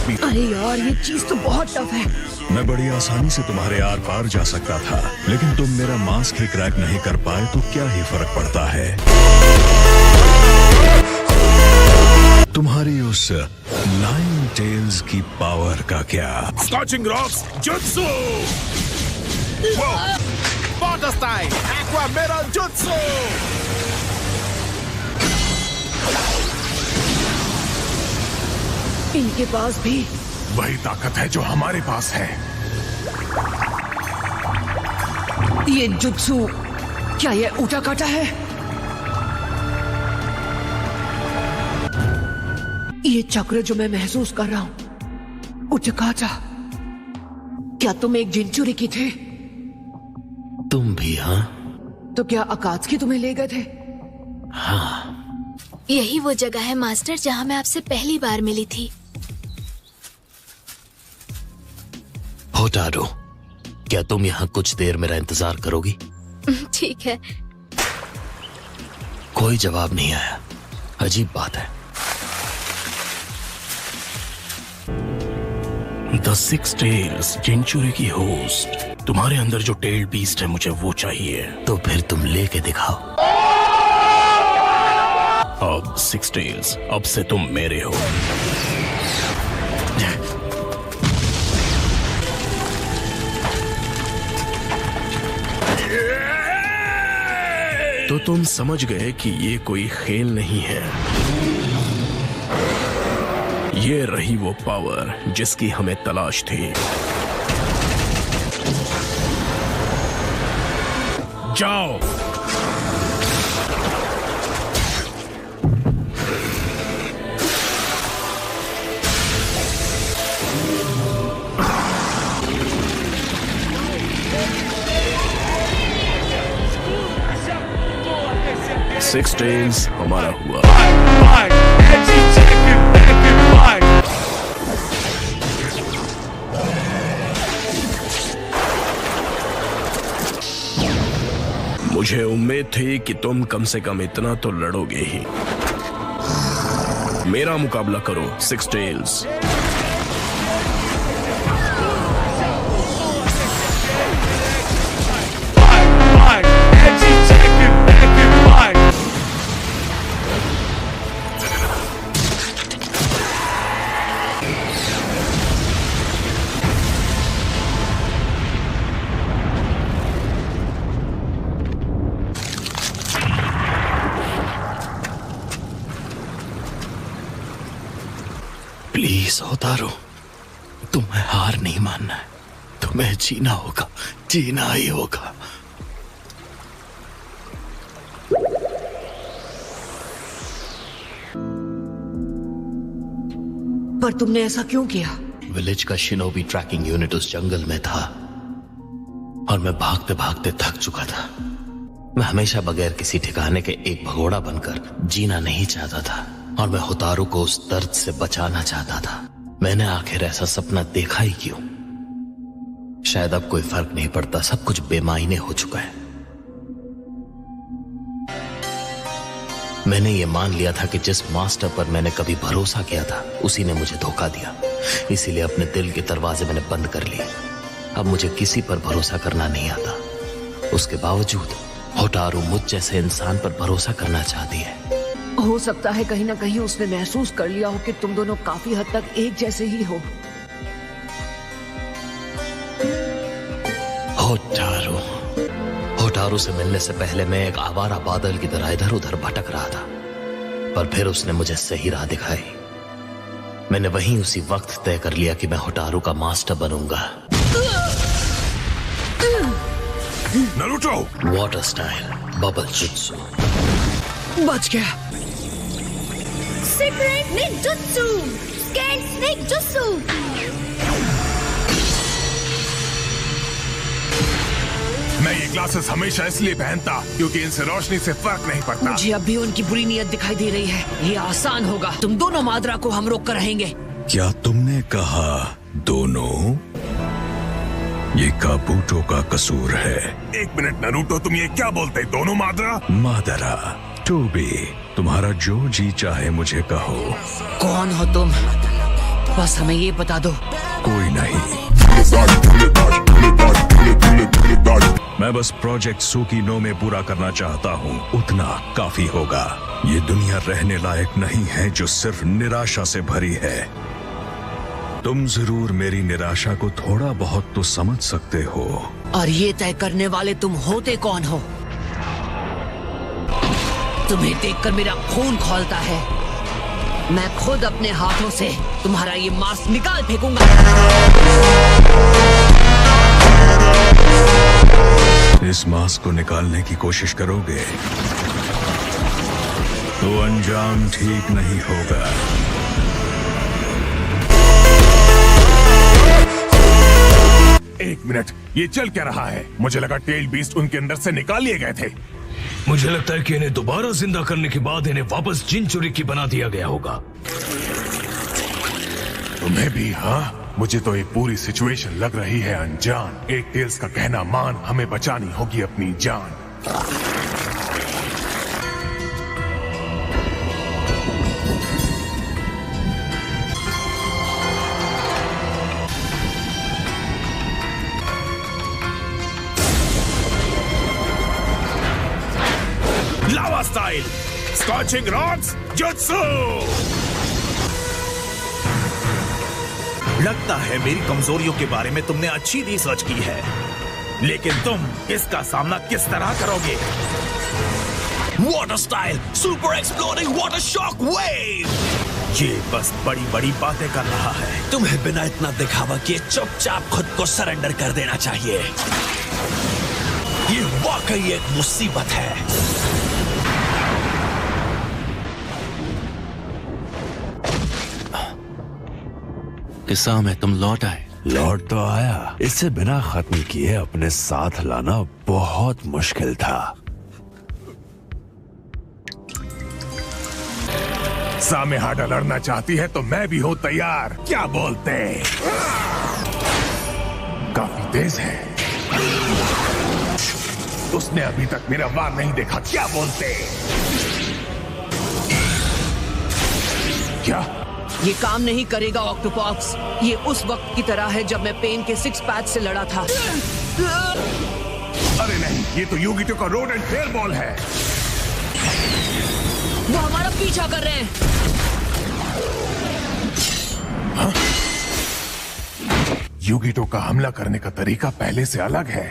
भी। अरे यार, ये चीज तो बहुत टफ है। मैं बड़ी आसानी से तुम्हारे आर पार जा सकता था, लेकिन तुम मेरा मास्क ही क्रैक नहीं कर पाए तो क्या ही फर्क पड़ता है। तुम्हारी उस नाइन टेल्स की पावर का क्या? Scorching rocks jutsu, water style aqua Meryl jutsu. इनके पास भी वही ताकत है जो हमारे पास है। ये जुत्सु, क्या ये ऊटा काटा है? ये चक्र जो मैं महसूस कर रहा हूं, उटकाटा, क्या तुम एक जिनचुरी की थे? तुम भी? हाँ। तो क्या अकात्सुकी तुम्हें ले गए थे? हाँ। यही वो जगह है मास्टर जहाँ मैं आपसे पहली बार मिली थी। होटारो, क्या तुम यहाँ कुछ देर मेरा इंतजार करोगी? ठीक है। कोई जवाब नहीं आया। अजीब बात है। द सिक्स टेल्स जिनचुरी की होस्ट, तुम्हारे अंदर जो टेल बीस्ट है मुझे वो चाहिए। तो फिर तुम लेके दिखाओ। अब सिक्स टेल्स, अब से तुम मेरे हो। तो तुम समझ गए कि ये कोई खेल नहीं है। ये रही वो पावर जिसकी हमें तलाश थी। जाओ। सिक्स टेल्स हमारा हुआ। मुझे उम्मीद थी कि तुम कम से कम इतना तो लड़ोगे ही। मेरा मुकाबला करो सिक्स टेल्स। प्लीज होतारो, तुम्हें हार नहीं मानना है। तुम्हें जीना होगा, जीना ही होगा। पर तुमने ऐसा क्यों किया? विलेज का शिनोबी ट्रैकिंग यूनिट उस जंगल में था और मैं भागते भागते थक चुका था। मैं हमेशा बगैर किसी ठिकाने के एक भगोड़ा बनकर जीना नहीं चाहता था और मैं होतारो को उस दर्द से बचाना चाहता था। मैंने आखिर ऐसा सपना देखा ही क्यों? शायद अब कोई फर्क नहीं पड़ता, सब कुछ बेमायने हो चुका है। मैंने ये मान लिया था कि जिस मास्टर पर मैंने कभी भरोसा किया था उसी ने मुझे धोखा दिया, इसीलिए अपने दिल के दरवाजे मैंने बंद कर लिए। अब मुझे किसी पर भरोसा करना नहीं आता। उसके बावजूद होटारो मुझ जैसे इंसान पर भरोसा करना चाहती है। हो सकता है कहीं ना कहीं उसने महसूस कर लिया हो कि तुम दोनों काफी हद तक एक जैसे ही हो। होटारो से मिलने से पहले मैं एक आवारा बादल की तरह इधर उधर भटक रहा था, पर फिर उसने मुझे सही राह दिखाई। मैंने वहीं उसी वक्त तय कर लिया कि मैं होटारो का मास्टर बनूंगा। Naruto! Water style bubble jutsu. बच गया। Secret ninjutsu, scan snake jutsu. मैं ये ग्लासेस हमेशा इसलिए पहनता क्योंकि इनसे रोशनी से फर्क नहीं पड़ता। मुझे अब भी उनकी बुरी नीयत दिखाई दे रही है। ये आसान होगा, तुम दोनों माद्रा को हम रोक कर रहेंगे। क्या तुमने कहा दोनों? ये काबूटो का कसूर है। एक मिनट नारुतो, तुम ये क्या बोलते? दोनों माद्रा? मादरा, टोबी, तुम्हारा जो जी चाहे मुझे कहो। कौन हो तुम? बस हमें ये बता दो। कोई नहीं, मैं बस प्रोजेक्ट सुकीनो में पूरा करना चाहता हूँ, उतना काफी होगा। ये दुनिया रहने लायक नहीं है जो सिर्फ निराशा से भरी है। तुम जरूर मेरी निराशा को थोड़ा बहुत तो समझ सकते हो। और ये तय करने वाले तुम होते कौन हो? तुम्हें देखकर मेरा खून खौलता है। मैं खुद अपने हाथों से तुम्हारा ये मास्क निकाल फेंकूंगा। इस मास्क को निकालने की कोशिश करोगे तो अंजाम ठीक नहीं होगा। एक मिनट, ये चल क्या रहा है? मुझे लगा टेल बीस्ट उनके अंदर से निकाल लिए गए थे। मुझे लगता है कि इन्हें दोबारा जिंदा करने के बाद इन्हें वापस जिनचुरिकी बना दिया गया होगा। तुम्हें भी? हाँ, मुझे तो ये पूरी सिचुएशन लग रही है अनजान। एक टेल्स का कहना मान, हमें बचानी होगी अपनी जान। लावा स्टाइल, स्कॉचिंग रॉड्स, जुत्सु। लगता है मेरी कमजोरियों के बारे में तुमने अच्छी रिसर्च की है, लेकिन तुम इसका सामना किस तरह करोगे? Water style, super exploding water shock wave. ये बस बड़ी बड़ी बातें कर रहा है। तुम्हें बिना इतना दिखावा किए चुपचाप खुद को सरेंडर कर देना चाहिए। ये वाकई एक मुसीबत है। किस्सा में तुम लौट आए। लौट तो आया, इसे बिना खत्म किए अपने साथ लाना बहुत मुश्किल था। सामे हाडा लड़ना चाहती है तो मैं भी हूँ तैयार। क्या बोलते? काफी तेज है। उसने अभी तक मेरा वार नहीं देखा। क्या बोलते? क्या? ये काम नहीं करेगा ऑक्टोपॉक्स। ये उस वक्त की तरह है जब मैं पेन के 6 पैच से लड़ा था। अरे नहीं, ये तो यूगिटो का रोड एंड फेयर बॉल है। वो हमारा पीछा कर रहे हैं। हाँ? यूगिटो का हमला करने का तरीका पहले से अलग है।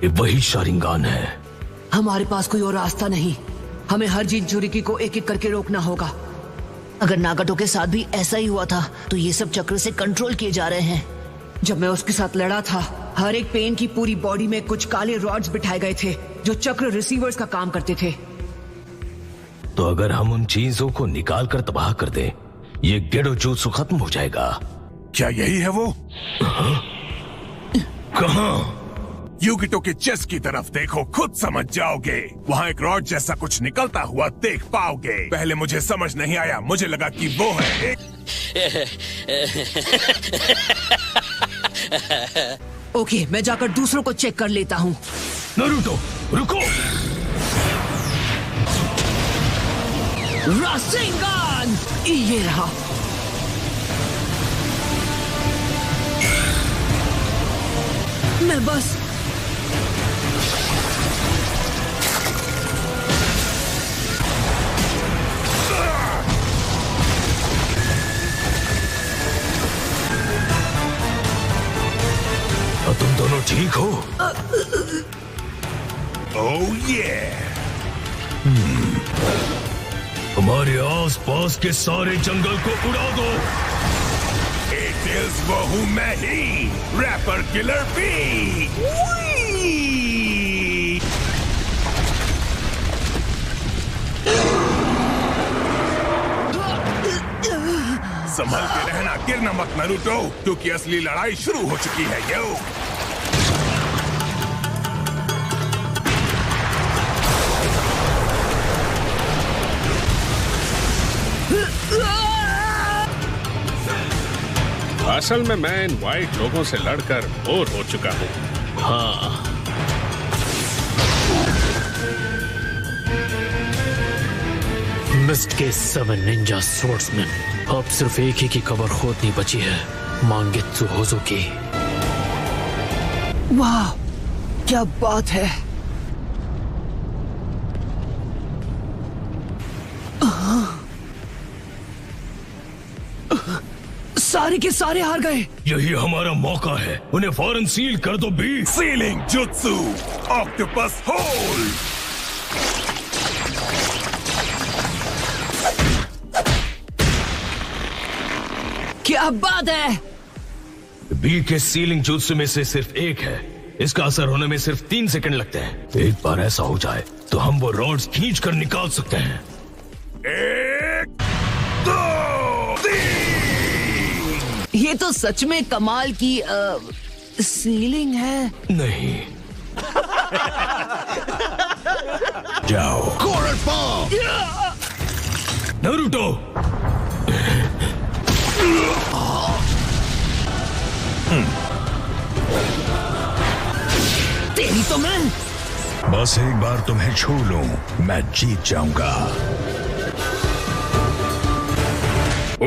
ये वही शारिंगान है। हमारे पास कोई और रास्ता नहीं। हमें हर जिनचुरिकी को एक एक करके रोकना होगा। अगर नागाटो के साथ भी ऐसा ही हुआ था तो ये सब चक्र से कंट्रोल किए जा रहे हैं। जब मैं उसके साथ लड़ा था, हर एक पेन की पूरी बॉडी में कुछ काले रॉड्स बिठाए गए थे जो चक्र रिसीवर्स का काम करते थे। तो अगर हम उन चीजों को निकाल कर तबाह कर दें, ये गेडो jutsu खत्म हो जाएगा। क्या यही है वो? कहाँ? यूगिटो के चेस्ट की तरफ देखो, खुद समझ जाओगे। वहाँ एक रॉड जैसा कुछ निकलता हुआ देख पाओगे। पहले मुझे समझ नहीं आया, मुझे लगा कि वो है एक। ओके, मैं जाकर दूसरों को चेक कर लेता हूँ। नारुतो, रुको। रासेंगान! ये रहा। मैं बस तुम दोनों ठीक हो? ओह ये हमारे आसपास के सारे जंगल को उड़ा दो। एक टेल्स वो हूँ मैं ही, रैपर किलर बी। संभल के रहना, गिरना मत नारुतो, क्योंकि असली लड़ाई शुरू हो चुकी है। यो असल में मैं इन वाइट लोगों से लड़कर बोर हो चुका हूँ। हाँ, मिस्ट के 7 निंजा स्वॉर्ड्समैन। अब सिर्फ एक ही की कबर खोदनी बची है, मांगेत्सु होज़ुकी। वाह, क्या बात है। सारे के सारे हार गए। यही हमारा मौका है, उन्हें फौरन सील कर दो बी। सीलिंग जुत्सु, ऑक्टोपस होल्ड। क्या बात है। बी के सीलिंग जुत्सु में से सिर्फ एक है, इसका असर होने में सिर्फ 3 सेकंड लगते हैं। एक बार ऐसा हो जाए तो हम वो रॉड्स खींच कर निकाल सकते हैं। 1, 2, 3। ये तो सच में कमाल की सीलिंग है। नहीं। जाओ। Coral form. नारुतो। तेरी तो मैं। बस एक बार तुम्हें छू लूं, मैं जीत जाऊंगा।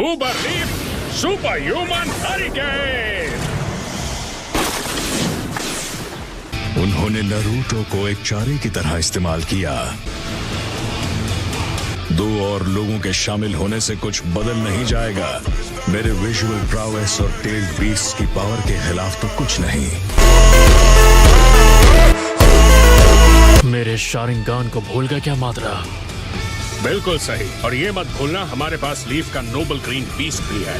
उबर लीफ सुपर ह्यूमन हरिकेन। उन्होंने नारुतो को एक चारे की तरह इस्तेमाल किया। 2 और लोगों के शामिल होने से कुछ बदल नहीं जाएगा। मेरे विजुअल प्रावेस और टेल्ड बीस्ट की पावर के खिलाफ तो कुछ नहीं। मेरे शारिंगान को भूल गया क्या मात्रा? बिल्कुल सही, और ये मत भूलना हमारे पास लीफ का नोबल ग्रीन बीस्ट भी है।